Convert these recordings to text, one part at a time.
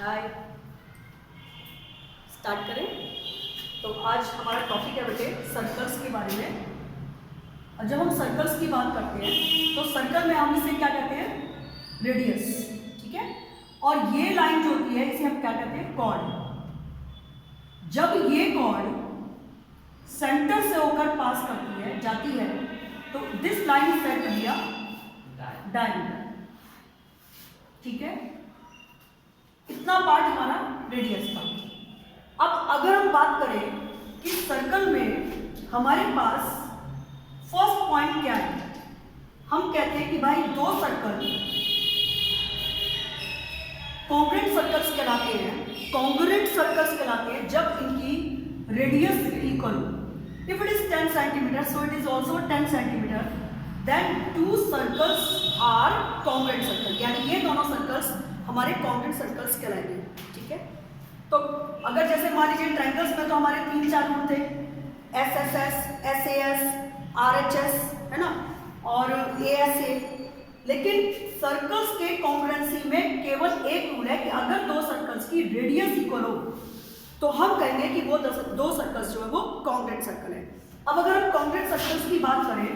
हाय, start करें। तो आज हमारा टॉपिक है बेटे सर्कल्स के बारे में। और जब हम सर्कल्स की बात करते हैं तो सर्कल में हम इसे क्या कहते हैं? रेडियस, ठीक है। और ये लाइन जो होती है इसे हम क्या कहते हैं? कॉर्ड। जब ये कॉर्ड सेंटर से होकर पास करती है, जाती है, तो this line is said to be a diameter, ठीक है। इतना पार्ट हमारा रेडियस था। अब अगर हम बात करें कि सर्कल में हमारे पास फर्स्ट पॉइंट क्या है, हम कहते हैं कि भाई दो सर्कल कॉन्ग्रुएंट सर्कल्स कहलाते हैं। कॉन्ग्रुएंट सर्कल्स कहलाते हैं जब इनकी रेडियस इक्वल हो। If it is 10 centimetre so it is also 10 centimetre, then two circles are congruent circle, यानी ये दोनों सर्कल्स हमारे कॉन्ग्रुएंट सर्कल्स कहलाएंगे, ठीक है। तो अगर जैसे मान लीजिए ट्रायंगल्स में तो हमारे 3-4 रूल थे, SSS, SAS, RHS, है ना, और ASA। लेकिन सर्कल्स के कॉन्ग्रुएंसी में केवल एक रूल है कि अगर दो सर्कल्स की रेडियस इक्वल हो तो हम कहेंगे कि वो दो सर्कल्स जो है वो कॉन्ग्रुएंट सर्कल है। अब अगर हम कॉन्ग्रुएंट सर्कल्स की बात करें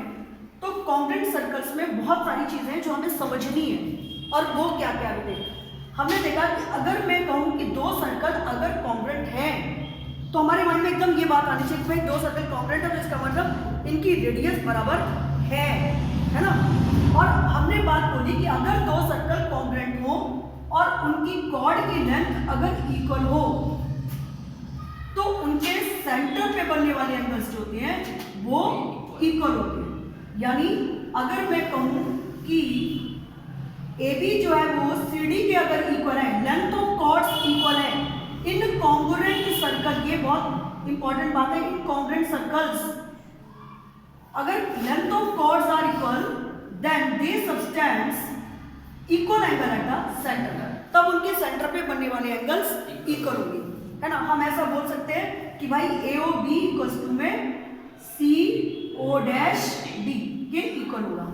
तो कॉन्ग्रुएंट सर्कल्स में बहुत सारी चीजें जो हमें समझनी है, और वो क्या क्या है। हमने देखा कि अगर मैं कहूं कि दो सर्कल अगर कॉन्ग्रुएंट हैं तो हमारे माइंड में एकदम ये बात आनी चाहिए कि भाई दो सर्कल कॉन्ग्रुएंट है तो इसका मतलब इनकी रेडियस बराबर है ना। और हमने बात बोली कि अगर दो सर्कल कॉन्ग्रुएंट हो और उनकी कॉर्ड की लेंथ अगर इक्वल हो तो उनके सेंटर पे बनने वाले एंगल्स जो होते हैं वो इक्वल होते हैं। यानी अगर मैं कहूं कि AB जो है वो CD के अगर इक्वल है, लेंथ ऑफ कॉर्ड्स इक्वल है इन कॉन्ग्रुएंट सर्कल, ये बहुत इंपॉर्टेंट बात है, इन कॉन्ग्रुएंट सर्कल्स अगर length of chords are equal then they subtends equal angle at the centre, तब उनके सेंटर पे बनने वाले एंगल्स इक्वल होंगे, है ना। हम ऐसा बोल सकते हैं कि भाई AOB इक्वल्स टू में CO'D के इक्वल होगा।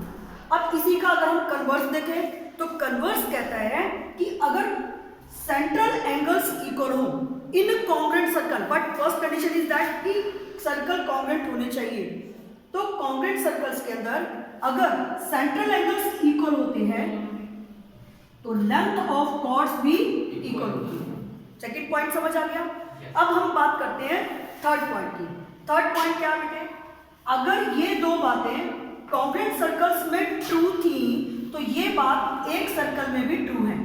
अब इसी का अगर हम कन्वर्स देखें तो कन्वर्स कहता है कि अगर सेंट्रल एंगल्स इक्वल हो in congruent circle, but first condition is that कि सर्कल कॉन्ग्रुएंट होने चाहिए। तो कॉन्ग्रुएंट सर्कल्स के अंदर अगर सेंट्रल एंगल्स इक्वल होते हैं तो लेंथ ऑफ कॉर्ड्स भी इक्वल होती है। सेकंड पॉइंट समझ आ गया। अब हम बात करते हैं थर्ड पॉइंट की। थर्ड पॉइंट क्या बेटे? अगर ये दो बातें कॉन्ग्रुएंट सर्कल्स में ट्रू थी तो ये बात एक सर्कल में भी ट्रू है।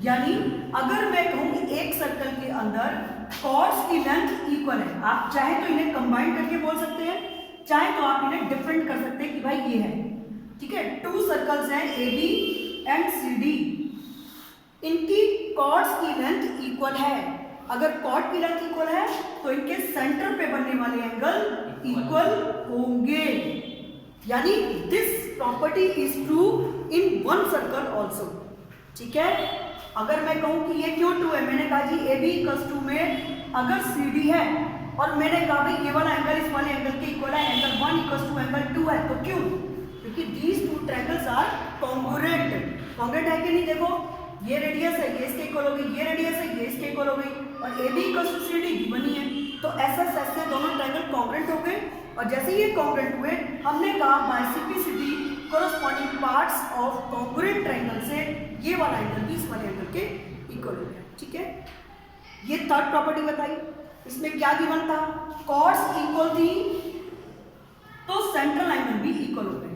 यानी अगर मैं कहूं एक सर्कल के अंदर कॉर्ड्स की लेंथ इक्वल है, आप चाहे तो इन्हें कंबाइन करके बोल सकते हैं, चाहे तो आप इन्हें डिफरेंट कर सकते हैं कि भाई ये है, ठीक है। टू सर्कल्स हैं AB एंड CD, इनकी कॉर्ड्स की लेंथ इक्वल है। अगर कॉर्ड की लेंथ इक्वल है तो इनके सेंटर पे बनने वाले एंगल इक्वल होंगे। यानी this property is true in one circle also, ठीक है। अगर मैं कहूं कि ये क्यों ट्रू है, मैंने कहा जी AB इक्वल्स टू में अगर CD है और मैंने कहा भाई ये वाला एंगल इस वाले एंगल के इक्वल है, एंगल 1 इक्वल्स टू एंगल 2 है, तो क्यों? क्योंकि these two triangles are congruent. Congruent है कि नहीं? देखो ये रेडियस है, ये इसके इक्वल हो गई, ये रेडियस है, ये इसके इक्वल हो गई, और AB equals to CD given ही है, तो SS से दोनों ट्रायंगल कॉन्ग्रुएंट हो गए। और जैसे ये कॉन्ग्रुएंट हुए हमने कहा by simplicity corresponding parts of congruent triangle से ये वाला एंगल भी इस वाले एंगल के इक्वल हो गया, ठीक है। ये थर्ड प्रॉपर्टी बताई। इसमें क्या गिवन था? कॉर्ड्स इक्वल थी तो सेंट्रल एंगल भी इक्वल हो गए।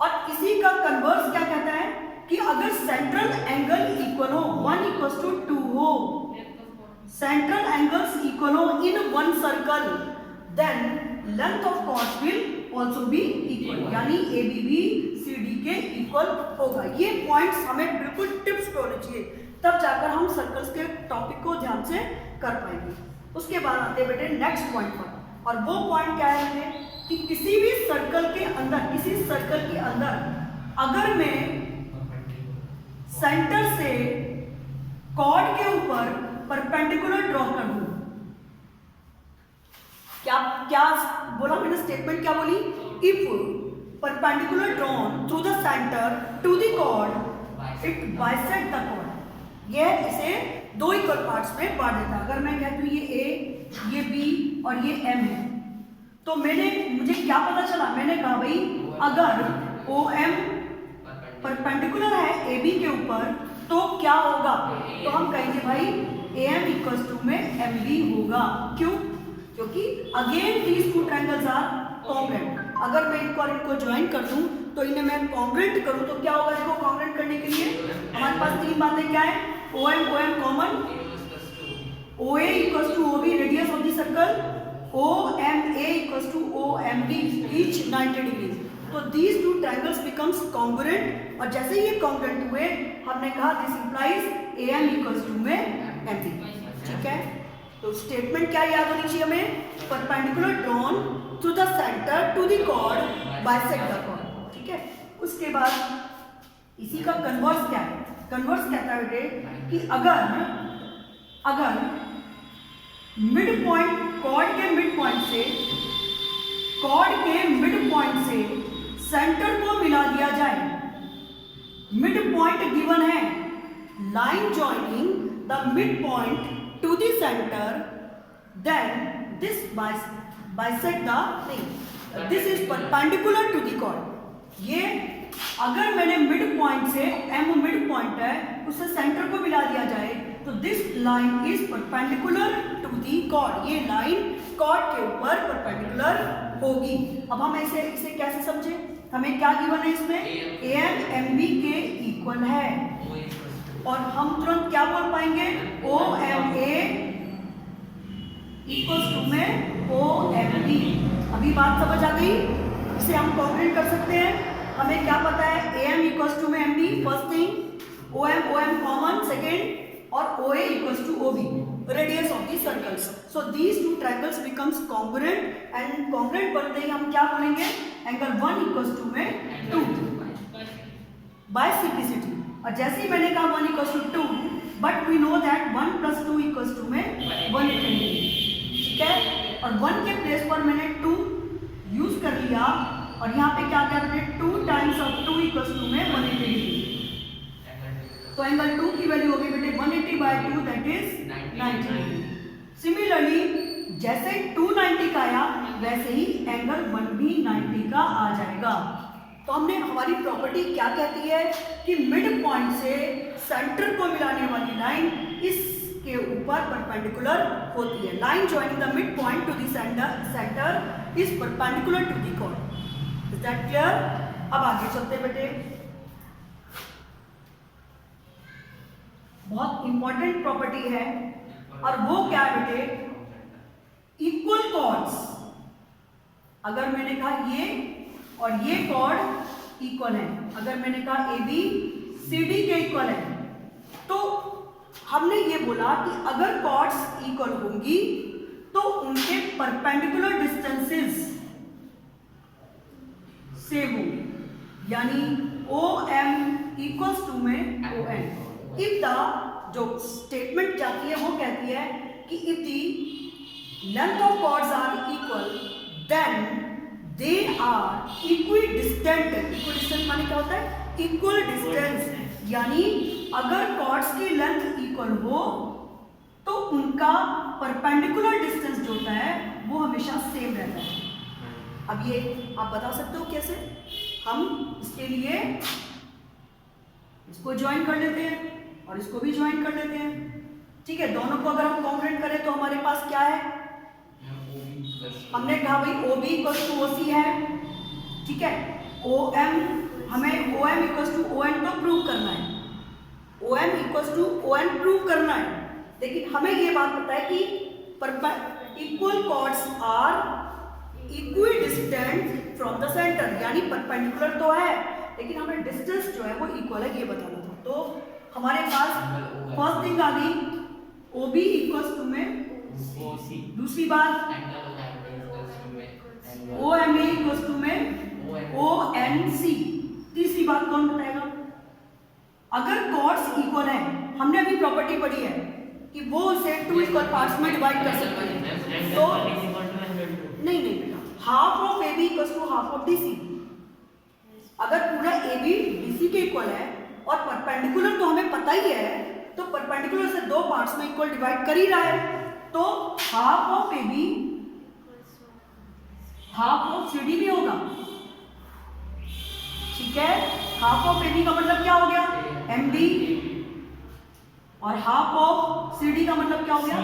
और इसी का कन्वर्स क्या कहता है कि अगर सेंट्रल एंगल इक्वल हो, 1 इक्वल्स टू 2 हो, सेंट्रल एंगल्स इक्वल हो in one circle, then length of chords will also be equal, यानी AB भी CD के इक्वल होगा। ये पॉइंट्स हमें बिल्कुल टिप्स पे होने चाहिए, तब जाकर हम सर्कल्स के टॉपिक को ध्यान से कर पाएंगे। उसके बाद आते हैं बेटे नेक्स्ट पॉइंट पर, और वो पॉइंट क्या है बेटे कि किसी भी सर्कल के अंदर, किसी सर्कल के अंदर अगर मैं सेंटर से कॉर्ड के ऊपर परपेंडिकुलर ड्रॉ कर दूं, क्या बोला मैंने? स्टेटमेंट क्या बोली? If perpendicular drawn through the centre to the chord it bisect the chord, ये इसे दो इक्वल पार्ट्स में बांट देता है। अगर मैं कहती हूँ ये ए, ये बी और ये एम है, तो मुझे क्या पता चला, मैंने कहा भाई अगर ओ एम परपेंडिकुलर है ए बी के ऊपर तो क्या होगा, तो हम कहेंगे भाई ए एम इक्वल्स टू में एम बी होगा। क्यों? क्योंकि again these two triangles are congruent. अगर मैं इनको ज्वाइन कर दूं तो इन्हें मैं कॉन्ग्रुएंट करूं तो क्या होगा, इसको कॉन्ग्रुएंट करने के लिए हमारे पास तीन बातें क्या है, O M common, O A equals to O B radius of the circle, O M A equals to O M B each 90 degree. तो these two triangles becomes congruent, और जैसे ये कॉन्ग्रुएंट हुए हमने कहा this implies A M equals to में M B. ठीक है, तो स्टेटमेंट क्या याद होनी चाहिए हमें, perpendicular drawn to the centre to the chord bisect the cord. ठीक है, उसके बाद इसी का कन्वर्स क्या है, कन्वर्स कहता है बेटे कि अगर मिड पॉइंट कॉर्ड के मिड पॉइंट से सेंटर को मिला दिया जाए, मिड पॉइंट गिवन है, line joining the mid point to the center, then this bisect the thing. This is perpendicular to the chord. ये अगर मैंने मिड पॉइंट से m मिड पॉइंट है उससे सेंटर को मिला दिया जाए तो this line is perpendicular to the chord. ये लाइन कॉर्ड के ऊपर परपेंडिकुलर होगी। अब हम इसे कैसे समझे, हमें क्या गिवन है इसमें, ए एम एम बी के इक्वल है, और हम तुरंत क्या बोल पाएंगे, O M A equals to में ओ एम बी। अभी बात समझ आ गई, इसे हम कॉन्ग्रुएंट कर सकते हैं। हमें क्या पता है, ए एम इक्वल्स टू में M B first thing, O M common second, और O A equals to O B radius of the circles. So these two triangles becomes congruent, and congruent बनते ही हम क्या बोलेंगे, एंगल 1 इक्वल्स टू में 2 bye simplicity. और जैसे ही मैंने कहा 1 equals to 2, but we know that 1 plus 2 equals to में 180। ठीक है, और 1 के प्लेस पर मैंने 2 यूज कर लिया, और यहाँ पे क्या क्या बेटे 2 टाइम्स ऑफ 2 इक्वल्स टू में 180। तो एंगल 2 की वैल्यू होगी बेटे 180 बाय 2 दैट इज 90। सिमिलरली जैसे 290 का आया वैसे ही एंगल 1 भी 90 का आ जाएगा। तो हमने हमारी प्रॉपर्टी क्या कहती है कि मिड पॉइंट से सेंटर को मिलाने वाली लाइन इसके ऊपर परपेंडिकुलर होती है। Line joining the mid point to the centre is perpendicular to the chord. Is that clear? अब आगे चलते बेटे, बहुत इंपॉर्टेंट प्रॉपर्टी है, और वो क्या है बेटे, इक्वल कॉर्ड्स। अगर मैंने कहा ये और ये कॉर्ड इक्वल है, अगर मैंने कहा ए बी सी डी के इक्वल है, तो हमने ये बोला कि अगर कॉर्ड्स इक्वल होंगी तो उनके परपेंडिकुलर डिस्टेंसेस सेम होंगे, यानी ओ एम इक्वल्स टू में ओ एन। इफ द जो स्टेटमेंट जाती है वो कहती है कि if the length of chords are equal then they are equidistant. Equidistant माने क्या होता है, इक्वल डिस्टेंस, यानी अगर कॉर्ड्स की लेंथ इक्वल हो तो उनका परपेंडिकुलर डिस्टेंस जो होता है वो हमेशा सेम रहता है। अब ये आप बता सकते हो कैसे, हम इसके लिए इसको ज्वाइन कर लेते हैं और इसको भी ज्वाइन कर लेते हैं। ठीक है, दोनों को अगर हम कॉन्ग्रुएंट करें तो हमारे पास क्या है, हमने कहा भाई O B equals to O C है। ठीक है, ओ एम, हमें O M equals to O N तो प्रूव करना है, O M equals to O N prove करना है, लेकिन हमें ये बात पता है कि equal chords are equidistant from the centre, यानी परपेंडिकुलर तो है लेकिन हमें डिस्टेंस जो है वो इक्वल है, ये बताना था। तो हमारे पास फर्स्ट थिंग आ गई ओ बी इक्वल्स टू में दूसरी बात O M A equals to में ओ एन सी, तीसरी बात कौन बताएगा, अगर कॉर्ड्स इक्वल है, हमने अभी प्रॉपर्टी पढ़ी है कि वो उसे टू इक्वल पार्ट्स में डिवाइड कर सकते हैं, तो नहीं बेटा, half of A B equals to half of D C. अगर पूरा ए बी डी सी के इक्वल है और परपेंडिकुलर तो हमें पता ही है, तो परपेंडिकुलर से दो पार्ट्स में इक्वल डिवाइड कर ही रहा है, तो half of A B half of C D भी होगा। ठीक है, हाफ ऑफ ए बी का मतलब क्या हो गया, एम डी, और हाफ ऑफ सी डी का मतलब क्या हो गया,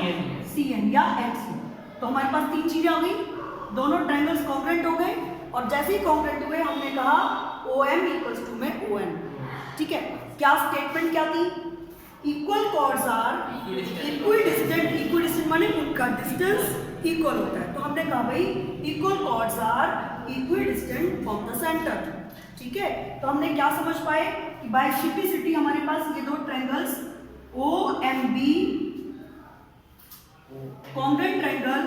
सी एन या एक्स। तो हमारे पास तीन चीजें आ गई, दोनों ट्रायंगल्स कॉन्ग्रुएंट हो गए, और जैसे ही कॉन्ग्रुएंट हुए हमने कहा ओ एम इक्वल्स टू में ओ एन। ठीक है, क्या स्टेटमेंट क्या थी, इक्वल कॉर्ड्स आर इक्विडिस्टेंट माने उनका डिस्टेंस इक्वल होता है। तो हमने कहा भाई equal chords are equidistant from the centre. ठीक है, तो हमने क्या समझ पाए कि बाय सिंपलिसिटी हमारे पास ये दो triangles O M B congruent triangle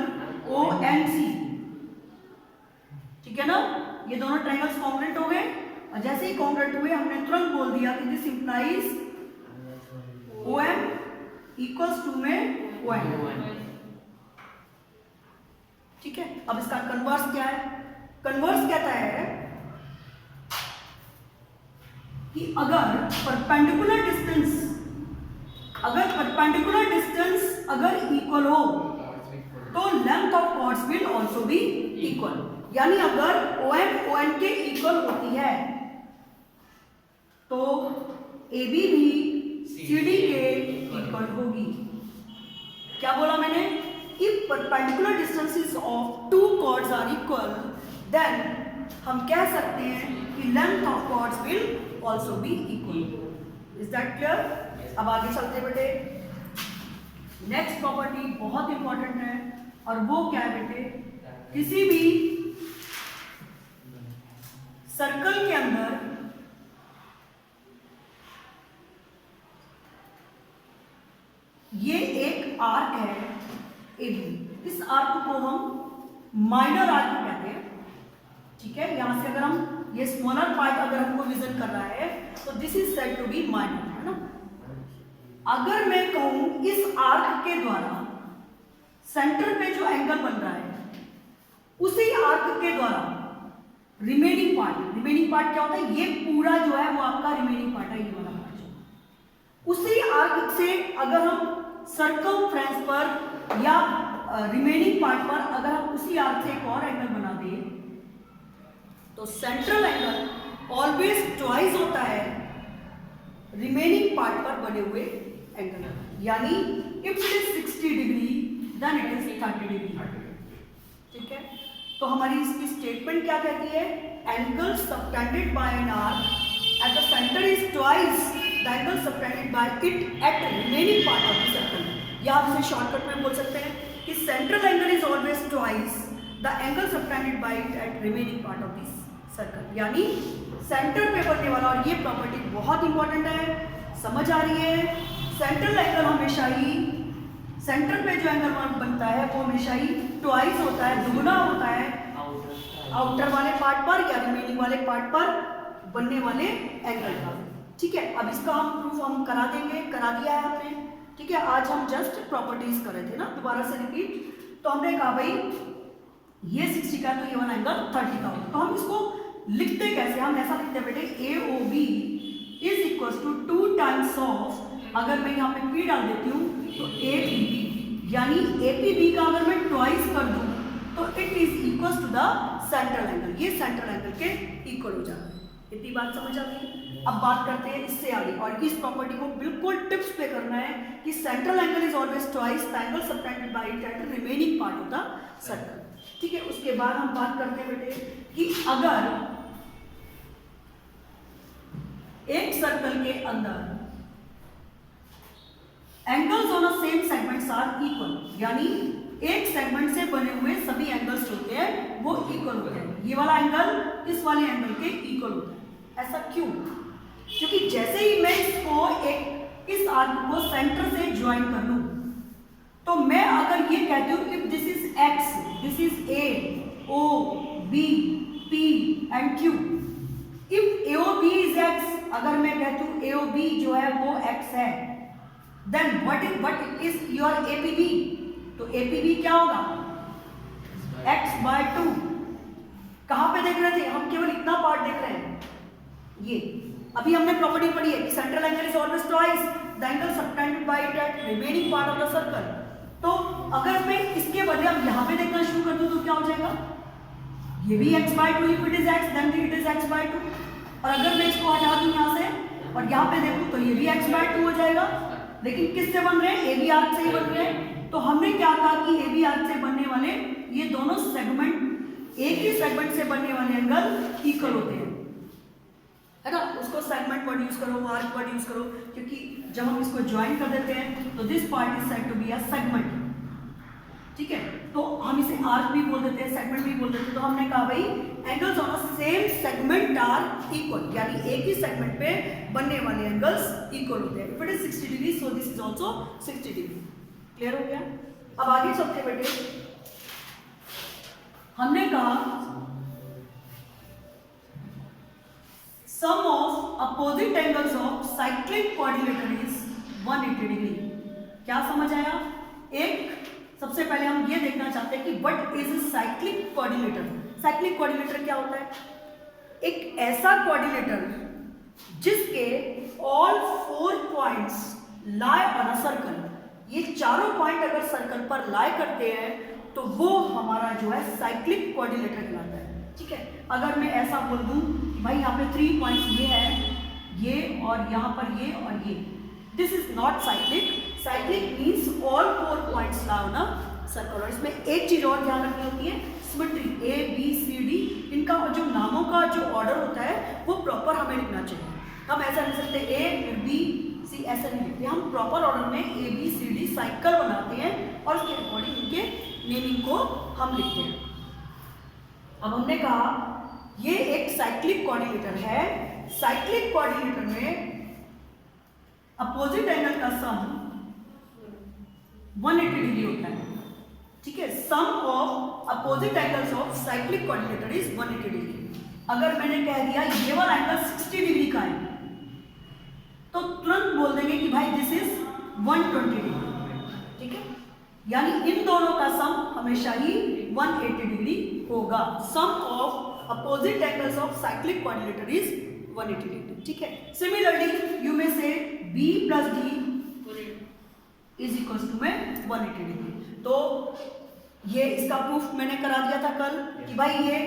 O N C, ठीक है ना, ये दोनों ट्रायंगल्स कॉन्ग्रुएंट हो गए, और जैसे ही कॉन्ग्रुएंट हुए हमने तुरंत बोल दिया कि this implies O M equals to में ओ एन। ठीक है, अब इसका कन्वर्स क्या है, कन्वर्स कहता है कि अगर परपेंडिकुलर डिस्टेंस अगर इक्वल हो तो length of chords will also be equal. यानी अगर OM ON के इक्वल होती है तो AB भी CD के इक्वल होगी। क्या बोला मैंने, if perpendicular distances of two chords are equal then हम कह सकते हैं कि length of chords will also be equal. Is that clear? अब आगे चलते बेटे, नेक्स्ट प्रॉपर्टी बहुत इंपॉर्टेंट है, और वो क्या है बेटे, किसी भी सर्कल के अंदर ये एक आर्क है ए बी, इस आर्क को हम माइनर आर्क कहते हैं। ठीक है, यहां से अगर हम ये स्मॉलर पार्ट अगर हमको विजन कर रहा है तो this is said to be minor, है ना। अगर मैं कहूं इस आर्क के द्वारा सेंटर पे जो एंगल बन रहा है उसी आर्क के द्वारा रिमेनिंग पार्ट क्या होता है, ये पूरा जो है वो आपका रिमेनिंग पार्ट है, ये वाला पार्ट। उसी आर्क से अगर हम सर्कमफ्रेंस पर या रिमेनिंग पार्ट पर अगर हम उसी आर्क से एक और एंगल बना दें तो सेंट्रल एंगल ऑलवेज ट्वाइस होता है रिमेनिंग पार्ट पर बने हुए एंगल। यानी if it is 60 degree then it is 30 degree. ठीक है, तो हमारी इसकी स्टेटमेंट क्या कहती है, angle subtended by an arc at the centre is twice the angle subtended by it at remaining part of the circle. या आप इसे शॉर्टकट में बोल सकते हैं कि central angle is always twice the angle subtended by it at remaining part of this circle. यानी centre पे बनने वाला, और ये प्रॉपर्टी बहुत इंपॉर्टेंट है, समझ आ रही है, सेंट्रल एंगल हमेशा ही सेंटर पे जो एंगल बनता है वो हमेशा ही ट्वाइस होता है, दुगुना होता है आउटर वाले पार्ट पर या रिमेनिंग वाले पार्ट पर बनने वाले एंगल का। ठीक है, अब इसका हम प्रूफ हम करा देंगे, करा दिया है हमने। ठीक है, आज हम जस्ट प्रॉपर्टीज कर रहे थे ना, दोबारा से रिपीट। तो हमने कहा भाई ये 60 का तो ये वाला एंगल 30 का होगा, तो हम इसको लिखते कैसे, हम ऐसा लिखते हैं बेटे AOB is equal to 2 times of, अगर मैं यहाँ पे P डाल देती हूँ तो APB, यानी APB का अगर मैं ट्वाइस कर दूँ तो it is equal to the central angle, ये सेंट्रल एंगल के इक्वल हो जाता है। इतनी बात समझ आ गई। अब बात करते हैं इससे आगे, और इस प्रॉपर्टी को बिल्कुल टिप्स पे करना है कि central angle is always twice the angle subtended by it at remaining part of the circle. ठीक है, उसके बाद हम बात करते हैं बेटे कि अगर एक सर्कल के अंदर angles on a same segments are equal, यानी एक सेगमेंट से बने हुए सभी एंगल्स होते हैं वो इक्वल होते हैं, ये वाला एंगल इस वाले एंगल के इक्वल होता है। ऐसा क्यों? क्योंकि जैसे ही मैं इसको इस आर्क को सेंटर से ज्वाइन कर लूं तो मैं अगर ये कहती हूं if this is X, this is A, O, B, P and Q, if AOB is X, अगर मैं कहती हूं AOB जो है वो x है, then what is your APB, तो APB क्या होगा x/2। कहां पे देख रहे थे हम, केवल इतना पार्ट देख रहे हैं। ये अभी हमने प्रॉपर्टी पढ़ी है कि central angle is always twice the angle subtended by it at remaining part of the circle. तो अगर मैं इसके बदले अब यहाँ पे देखना शुरू कर दूं तो क्या हो जाएगा, ये भी x/2, if it is x then it is x/2। और अगर मैं इसको हटा दूं यहाँ से और यहाँ पे देखूं तो ये भी x/2 हो जाएगा। लेकिन किससे बन रहे हैं, ए बी आर्क से ही बन रहे हैं। तो हमने क्या कहा कि ए बी आर्क से बनने वाले ये दोनों सेगमेंट, एक ही सेगमेंट से बनने वाले एंगल इक्वल होते हैं, है ना। उसको सेगमेंट वर्ड यूज करो, आर्क वर्ड यूज करो, क्योंकि जब हम इसको ज्वाइन कर देते हैं तो this part is said to be a segment, ठीक है। तो हम इसे आर्क भी बोल देते हैं, सेगमेंट भी बोल देते हैं। तो हमने कहा भाई angles on a same segment are equal, यानी एक ही सेगमेंट पे बनने वाले एंगल्स इक्वल होते हैं। If it is 60 degree so this is also 60 degree. Clear हो गया। अब आगे चलते बेटे, हमने कहा sum of opposite angles of cyclic quadrilateral is 180 degree. क्या समझ आया। एक सबसे पहले हम ये देखना चाहते हैं कि what is cyclic quadrilateral. Cyclic quadrilateral क्या होता है, एक ऐसा क्वाड्रिलेटर जिसके all 4 points lie on a circle, ये चारों पॉइंट अगर सर्कल पर लाई करते हैं तो वो हमारा जो है साइक्लिक क्वाड्रिलेटर कहलाता है, ठीक है। अगर मैं ऐसा बोल दूं कि भाई यहाँ पे 3 पॉइंट्स ये है, ये और यहाँ पर ये और ये, this is not cyclic. Cyclic means all 4 points lie on a circle. और इसमें एक चीज और ध्यान रखनी होती है, symmetry, A B C D, इनका जो नामों का जो ऑर्डर होता है वो प्रॉपर हमें लिखना चाहिए। हम ऐसा नहीं सकते ए फिर बी सी, ऐसा नहीं लिखते। हम प्रॉपर ऑर्डर में A B C D cycle बनाते हैं और उसके अकॉर्डिंग इनके नेमिंग को हम लिखते हैं। अब हमने कहा ये एक साइक्लिक क्वाड्रिलेटर है। साइक्लिक क्वाड्रिलेटर में अपोजिट एंगल का सम 180 डिग्री होता है, ठीक है। Sum of opposite angles of cyclic quadrilateral is 180 degree. अगर मैंने कह दिया ये वाला एंगल 60 डिग्री का है तो तुरंत बोल देंगे कि भाई दिस इज 120 डिग्री, ठीक है। यानी इन दोनों का सम हमेशा ही 180 डिग्री होगा। Sum of opposite angles of cyclic quadrilateral is 180 degree, ठीक है। Similarly you may say B plus D is equal to में 180 डिग्री। तो ये इसका प्रूफ मैंने करा दिया था कल कि भाई ये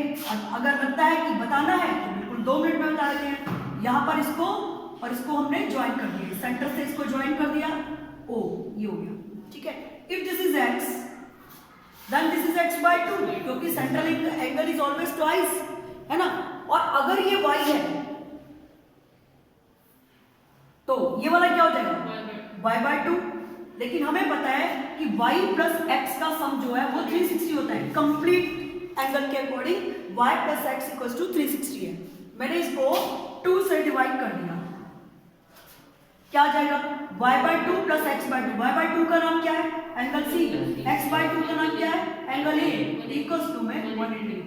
अगर लगता है कि बताना है तो बिल्कुल 2 मिनट में बता देते हैं। यहाँ पर इसको और इसको हमने ज्वाइन कर दिया, सेंटर से इसको ज्वाइन कर दिया, ओ ये हो गया, ठीक है। If this is x then this is x/2, क्योंकि central angle is always twice, है ना। और अगर ये y है तो ये वाला क्या हो जाएगा y/2। लेकिन हमें पता है कि y प्लस x का सम जो है वो 360 होता है। कंप्लीट एंगल के according y plus X equal to 360 है। मैंने इसको 2 से डिवाइड कर दिया, क्या आ जाएगा y/2 प्लस x/2। y/2 का नाम क्या है, एंगल C। x/2 का नाम क्या है, एंगल A, इक्वल टू में 180 डिग्री।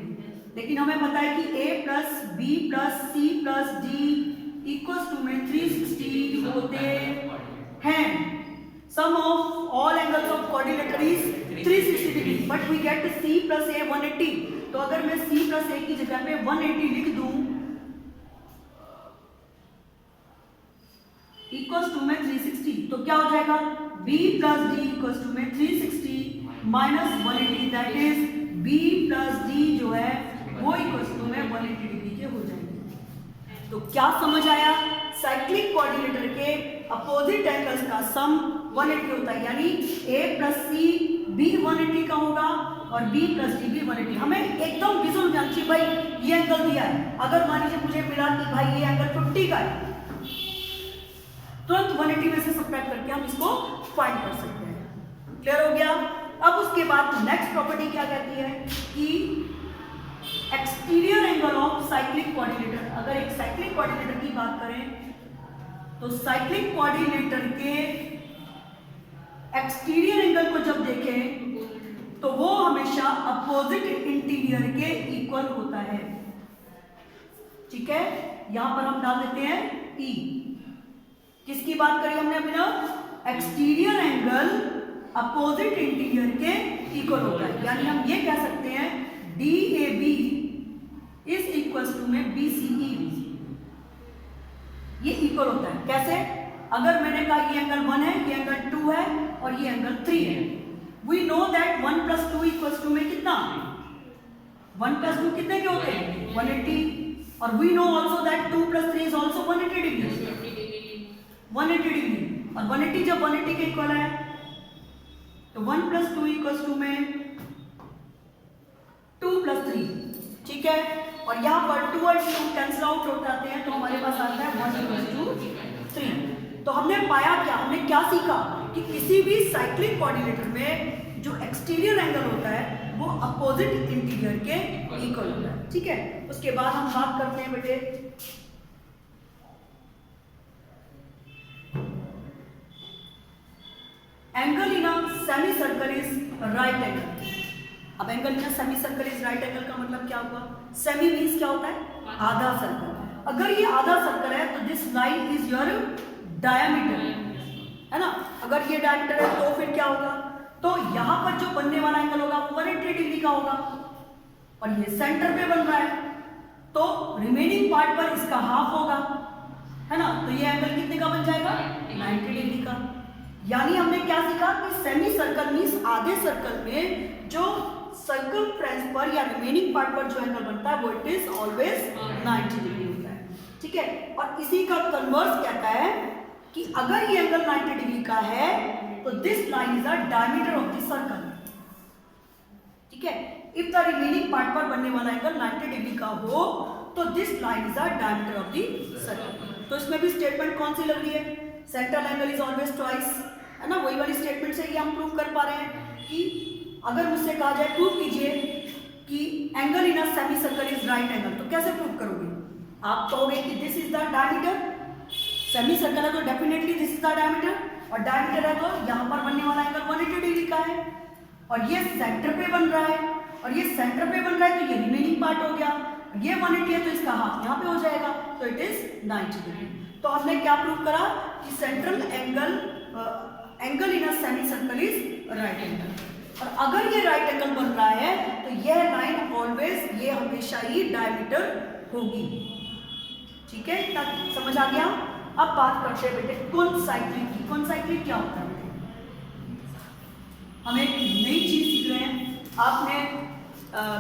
लेकिन हमें पता है कि a plus b plus c plus d equal to में 360 होते हैं। Sum of all angles of quadrilateral is 360 degree, but we get C plus A 180। तो अगर मैं C plus A की जगह पे 180 लिख दूं इक्वल्स टू में 360, तो क्या हो जाएगा B plus D equals to में 360 minus 180, that is B plus D जो है वो इक्वल्स टू में 180 डिग्री के हो जाएंगे। तो क्या समझ आया, साइक्लिक क्वाड्रिलेटर के अपोजिट एंगल्स का सम 180 होता है, यानी a प्लस सी भी 180 का होगा और b प्लस डी भी 180। हमें एकदम विजुअल जान चाहिए भाई ये एंगल दिया है, अगर मान लीजिए मुझे मिला कि भाई ये एंगल 50 का है, तुरंत 180 में से सब्ट्रैक्ट करके हम इसको फाइंड कर सकते हैं। क्लियर हो गया। अब उसके बाद नेक्स्ट प्रॉपर्टी क्या कहती है कि exterior angle of cyclic quadrilateral. अगर एक साइक्लिक क्वाड्रिलेटर की बात करें तो साइक्लिक क्वाड्रिलेटर के एक्सटीरियर एंगल को जब देखें तो वो हमेशा अपोजिट इंटीरियर के इक्वल होता है, ठीक है। यहां पर हम डाल देते हैं E। किसकी बात करी हमने अभी ना, एक्सटीरियर एंगल अपोजिट इंटीरियर के इक्वल होता है, यानी हम ये कह सकते हैं DAB इज इक्वल टू में BCE, ये इक्वल होता है। कैसे, अगर मैंने कहा ये एंगल 1 है, ये एंगल 2 है और ये एंगल 3 है, वी नो दैट 1 + 2 = 2 में कितना, 1 + 2 कितने के होते हैं 180, और we know also that 2 + 3 is also 180 degree, 180 degree, और 180 जब 180 के इक्वल है तो 1 + 2 = 2 में 2 + 3, ठीक है, और यहाँ पर 2 और 2 कैंसिल आउट हो जाते हैं तो हमारे पास आता है 1 = 3। तो हमने पाया क्या, हमने क्या सीखा कि किसी भी साइक्लिक कोऑर्डिनेटर में जो एक्सटीरियर एंगल होता है वो अपोजिट इंटीरियर के इक्वल होता है, ठीक है। उसके बाद हम बात करते हैं बेटे angle in a semi circle is right angle. अब angle in a semi circle is right angle का मतलब क्या हुआ, सेमी मींस क्या होता है आधा सर्कल। अगर ये आधा सर्कल है तो this line is your diameter, है ना। अगर ये डायमीटर है तो फिर क्या होगा, तो यहां पर जो बनने वाला एंगल होगा वो 180 डिग्री का होगा, और ये सेंटर पे बन रहा है तो रिमेनिंग पार्ट पर इसका हाफ होगा, है ना। तो ये एंगल कितने का बन जाएगा 90 डिग्री का। यानी हमने क्या सीखा कि सेमी सर्कल मींस आधे सर्कल में जो सर्कमफ्रेंस पर या रिमेनिंग पार्ट पर जो एंगल बनता है वो इट इज ऑलवेज 90 डिग्री होता है, ठीक है। और इसी का कन्वर्स कहता है कि अगर ये एंगल 90 डिग्री का है तो this line is a diameter of the circle, ठीक है। इफ द रिमेनिंग पार्ट पर बनने वाला एंगल 90 डिग्री का हो तो this line is a diameter of the circle. तो इसमें भी स्टेटमेंट कौन सी लग रही है, central angle is always twice, है ना। वही वाली स्टेटमेंट से ही हम प्रूव कर पा रहे हैं कि अगर मुझसे कहा जाए प्रूव कीजिए कि angle in a semi circle is right angle, तो कैसे प्रूव करोगे, आप कहोगे कि this is the diameter, semi circle है तो definitely this is the diameter, और डायमीटर है तो यहाँ पर बनने वाला एंगल 180 डिग्री का है, और ये सेंटर पे बन रहा है, और ये सेंटर पे बन रहा है तो ये रिमेनिंग पार्ट हो गया, ये 180 है तो इसका हाफ यहाँ पे हो जाएगा, तो इट इज 90 डिग्री। तो हमने क्या प्रूव करा कि central angle in a semi circle is right angle, और अगर ये राइट एंगल बन रहा है तो यह लाइन ऑलवेज ये हमेशा ही डायमीटर होगी, ठीक है। इतना समझ आ गया। अब बात करते हैं बेटे कॉन्साइक्लिक की। कॉन्साइक्लिक क्या होता है बेटे, हम एक नई चीज सीख रहे हैं। आपने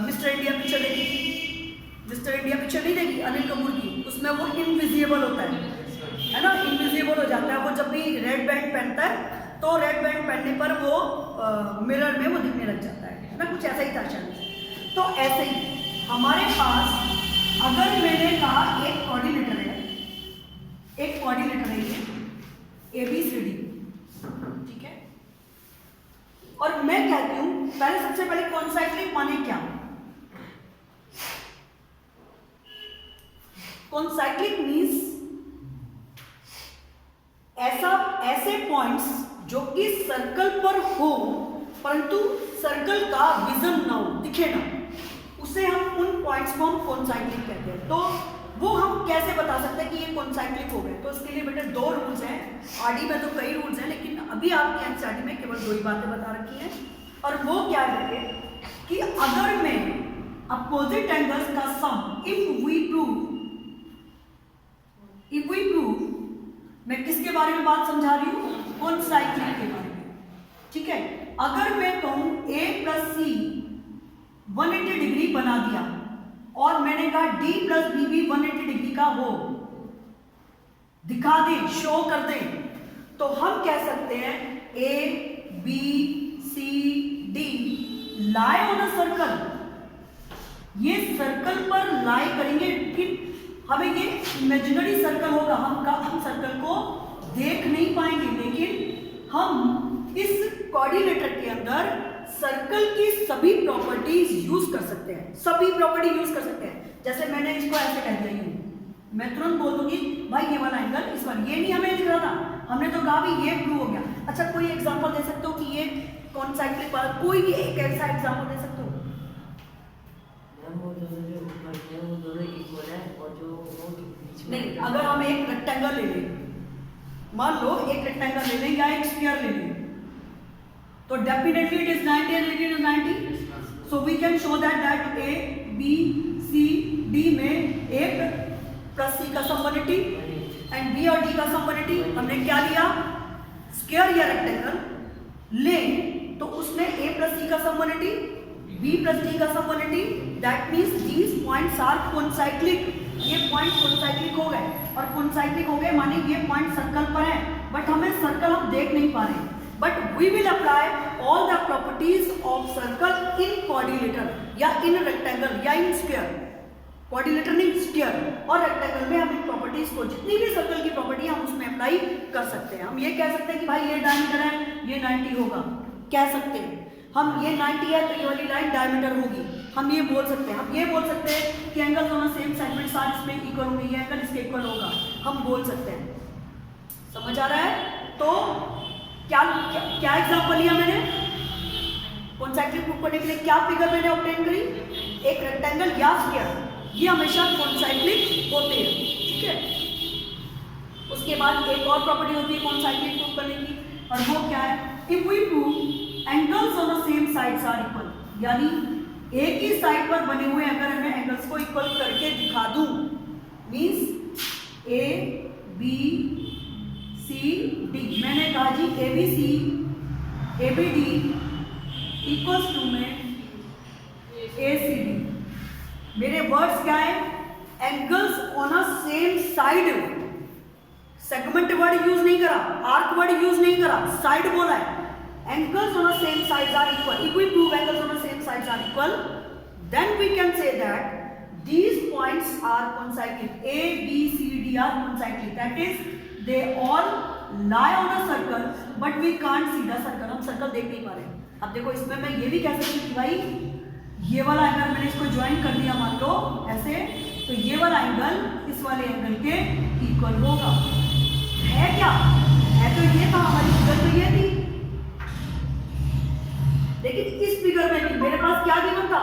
मिस्टर इंडिया पिक्चर देखी थी, मिस्टर इंडिया पिक्चर नहीं देखी अनिल कपूर की, उसमें वो इनविजिबल होता है ना, इनविजिबल हो जाता है। वो जब भी रेड बैंड पहनता है तो रेड बैंड पहनने पर वो मिरर में वो दिखने लग जाता है ना, कुछ ऐसा ही था शायद। तो ऐसे ही हमारे पास अगर मैंने कहा एक कोऑर्डिनेटर है, एक कोऑर्डिनेटर है ये ABCD, ठीक है, और मैं कहती हूं पहले सबसे पहले कॉन्साइक्लिक माने क्या, कॉन्साइक्लिक मींस ऐसे पॉइंट्स जो कि सर्कल पर हो परंतु सर्कल का विजन ना हो, दिखे ना, उसे हम उन पॉइंट्स को हम कॉन्साइक्लिक कहते हैं। तो वो हम कैसे बता सकते हैं कि ये कॉन्साइक्लिक हो गए, तो इसके लिए बेटे 2 रूल्स हैं। आरडी में तो कई रूल्स हैं लेकिन अभी आपके एनसीईआरटी में केवल 2 ही बातें बता रखी हैं, और वो क्या है कि अगर मैं अपोजिट एंगल्स का सम इफ वी प्रूव, मैं किसके बारे में बात समझा रही हूं, कॉन्साइक्लिक के बारे में, ठीक है। अगर मैं कहूं A + C 180 डिग्री बना दिया और मैंने कहा D + B भी 180 डिग्री का हो, दिखा दे, शो कर दे, तो हम कह सकते हैं A B C D lie on a circle, ये सर्कल पर लाई करेंगे, लेकिन हमें ये इमेजिनरी सर्कल होगा, हम सर्कल को देख नहीं पाएंगे, लेकिन हम इस कोऑर्डिनेटर के अंदर सर्कल की सभी प्रॉपर्टीज यूज कर सकते हैं, सभी प्रॉपर्टी यूज कर सकते हैं। जैसे मैंने इसको ऐसे कह दिया, मैं तुरंत बोल दूंगी भाई ये वाला एंगल इस बार ये नहीं हमें दिख रहा था, हमने तो कहा भी ये प्रूव हो गया। अच्छा कोई एग्जांपल दे सकते हो कि ये कॉन्साइक्लिक वाला, कोई भी एक ऐसा एग्जांपल दे सकते हो? नहीं, अगर हम एक रेक्टेंगल ले लें, मान लो एक रेक्टेंगल ले लें या एक स्फीयर ले लें, तो definitely it is 90 and it is 90, so we can show that A B C D में A + C का सम 180 एंड बी और डी का समवर्ती हमने क्या लिया, स्क्वायर या रेक्टेंगल ले तो उसमें a प्लस डी का समवर्ती, b प्लस डी का समवर्ती, that means these points are concyclic. ये पॉइंट कोनसाइक्लिक हो गए, और कोनसाइक्लिक हो गए माने ये पॉइंट सर्कल पर है, बट हमें सर्कल हम देख नहीं पा रहे, but we will apply all the properties of circle in quadrilateral या इन रेक्टेंगल या इन स्क्वायर, क्वाड्रिलेटर नहीं स्क्वायर और रेक्टेंगल में हम इन प्रॉपर्टीज को, जितनी भी सर्कल की प्रॉपर्टी हम उसमें अप्लाई कर सकते हैं। हम ये कह सकते हैं कि भाई ये डायमीटर है, ये 90 होगा, कह सकते हैं हम, ये 90 है तो ये वाली लाइन डायमीटर होगी, हम ये बोल सकते हैं। हम ये बोल सकते हैं कि angles on same segments are इसमें इक्वल होंगे, ये एंगल इसके इक्वल होगा, हम बोल सकते हैं। समझ आ रहा है? तो क्या क्या एग्जांपल लिया मैंने कोनसाइक्लिक प्रूफ करने के लिए, क्या फिगर मैंने ऑब्टेन करी, एक रेक्टेंगल या स्क्वायर, ये हमेशा कोनसाइक्लिक होते हैं, ठीक है। उसके बाद एक और प्रॉपर्टी होती है कोनसाइक्लिक प्रूफ करने की, और वो क्या है, if we prove angles on the same sides are equal, यानी एक ही साइड पर बने हुए अगर मैं एंगल्स को इक्वल करके दिखा दूं, means A B C D, मैंने कहा जी A B C A B D equals to में ए सी डी, मेरे वर्ड्स क्या है, angles on a same side, segment word use नहीं करा, आर्क वर्ड यूज नहीं करा, साइड बोला है। Angles on the same sides are equal. If we prove angles on the same sides are equal, then we can say that these points are concyclic. A, B, C, D are concyclic. That is, they all lie on a circle, but we can't see the circle. हम circle देख नहीं पा रहे। अब देखो इसमें मैं ये भी कह सकती हूँ कि भाई ये वाला एंगल मैंने इसको ज्वाइन कर दिया, मान लो ऐसे, तो ये वाला एंगल इस वाले एंगल के इक्वल होगा। है क्या? है तो ये था, हमारी फिगर तो ये थी, लेकिन इस फिगर में भी मेरे पास क्या गिवन था,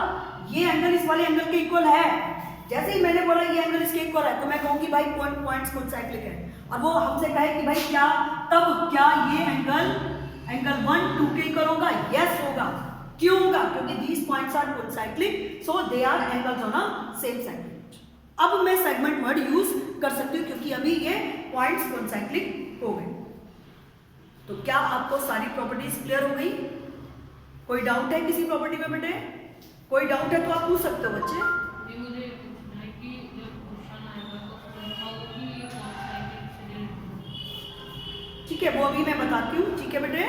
ये एंगल इस वाले एंगल के इक्वल है। जैसे ही मैंने बोला ये एंगल इसके इक्वल है, तो मैं कहूंगी भाई पॉइंट्स कोनसाइक्लिक है, और वो हमसे कहे कि भाई क्या, तब क्या ये एंगल 1 2 के इक्वल होगा? यस होगा। क्यों होगा? क्योंकि these points are concyclic, so they are angles on a same segment. अब मैं सेगमेंट वर्ड यूज कर सकती हूँ क्योंकि अभी ये पॉइंट्स कोनसाइक्लिक हो गए। तो क्या आपको सारी प्रॉपर्टीज क्लियर हो गई? कोई डाउट है किसी प्रॉपर्टी में बेटे? कोई डाउट है तो आप पूछ सकते हो बच्चे। मुझे पूछना है कि जब क्वेश्चन आएगा तो बताओ कि ये कौन सा है, ठीक है, वो अभी मैं बताती हूँ, ठीक है बेटे।